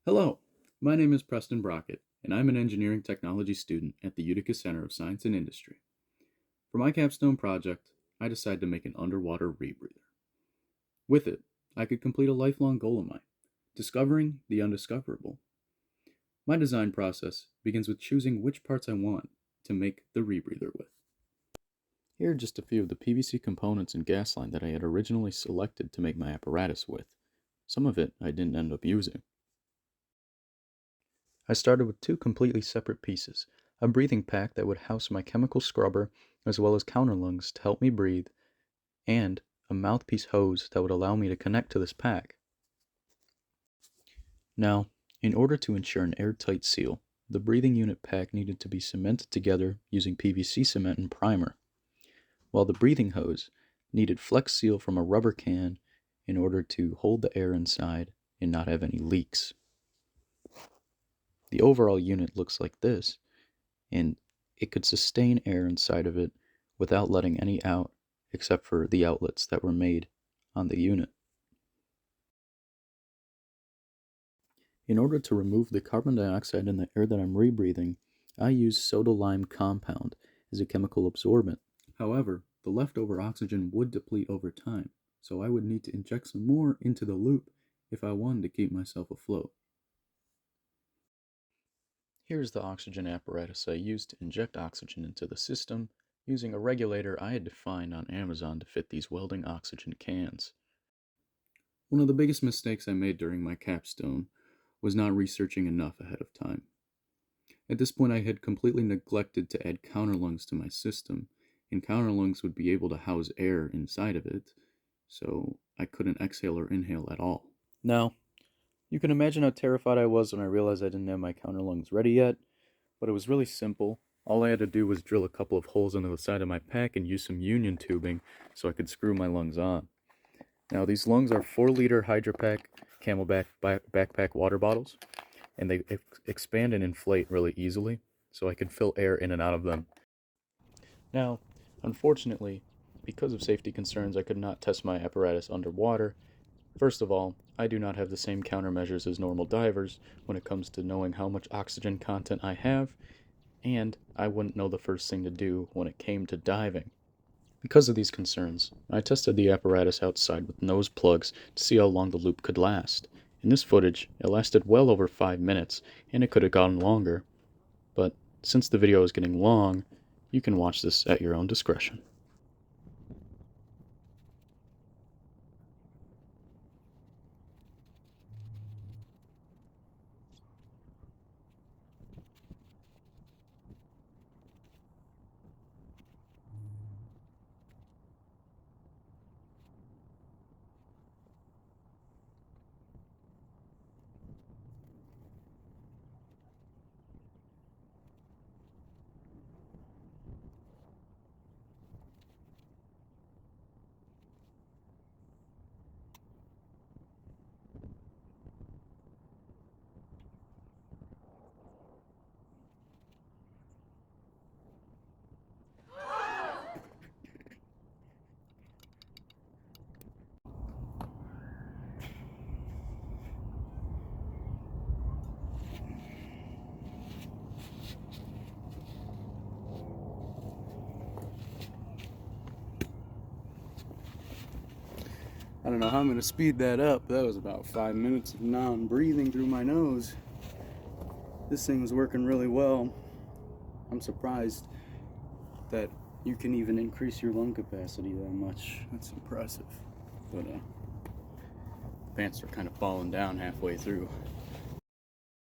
Hello, my name is Preston Brockett, and I'm an engineering technology student at the Utica Center of Science and Industry. For my capstone project, I decided to make an underwater rebreather. With it, I could complete a lifelong goal of mine, discovering the undiscoverable. My design process begins with choosing which parts I want to make the rebreather with. Here are just a few of the PVC components and gas line that I had originally selected to make my apparatus with. Some of it I didn't end up using. I started with two completely separate pieces, a breathing pack that would house my chemical scrubber as well as counterlungs to help me breathe, and a mouthpiece hose that would allow me to connect to this pack. Now, in order to ensure an airtight seal, the breathing unit pack needed to be cemented together using PVC cement and primer, while the breathing hose needed flex seal from a rubber can in order to hold the air inside and not have any leaks. The overall unit looks like this, and it could sustain air inside of it without letting any out except for the outlets that were made on the unit. In order to remove the carbon dioxide in the air that I'm rebreathing, I use soda-lime compound as a chemical absorbent. However, the leftover oxygen would deplete over time, so I would need to inject some more into the loop if I wanted to keep myself afloat. Here's the oxygen apparatus I used to inject oxygen into the system using a regulator I had defined on Amazon to fit these welding oxygen cans. One of the biggest mistakes I made during my capstone was not researching enough ahead of time. At this point, I had completely neglected to add counterlungs to my system, and counterlungs would be able to house air inside of it, so I couldn't exhale or inhale at all. Now, you can imagine how terrified I was when I realized I didn't have my counterlungs ready yet, but it was really simple. All I had to do was drill a couple of holes into the side of my pack and use some union tubing so I could screw my lungs on. Now, these lungs are 4-liter Hydropack Camelback backpack water bottles, and they expand and inflate really easily, so I can fill air in and out of them. Now, unfortunately, because of safety concerns, I could not test my apparatus underwater. First of all, I do not have the same countermeasures as normal divers when it comes to knowing how much oxygen content I have, and I wouldn't know the first thing to do when it came to diving. Because of these concerns, I tested the apparatus outside with nose plugs to see how long the loop could last. In this footage, it lasted well over 5 minutes, and it could have gone longer. But since the video is getting long, you can watch this at your own discretion. I don't know how I'm going to speed that up. That was about 5 minutes of non-breathing through my nose. This thing was working really well. I'm surprised that you can even increase your lung capacity that much. That's impressive. But pants are kind of falling down halfway through.